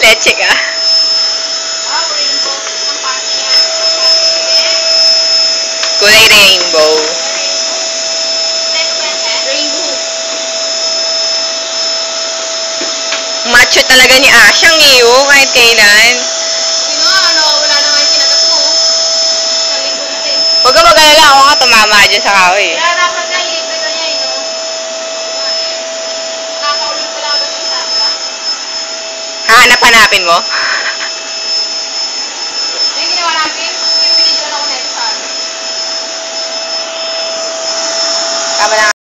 leche ka. Rainbow. Ang party niya. Kulay rainbow. Rainbow. Macho talaga ni Asyang iyo, kahit kailan. Sino ano, wala na nga yung kinagat mo. Nalinggo na din. Huwag ka mag-alala, ako nga tumama dyan sa kahoy. Kaya dapat na libre ka niya, no? Nakakaulog pala ako ng Sandra. Hahanap-hanapin mo? Yung ginawa natin, yung binigyan ako next time. Tama na.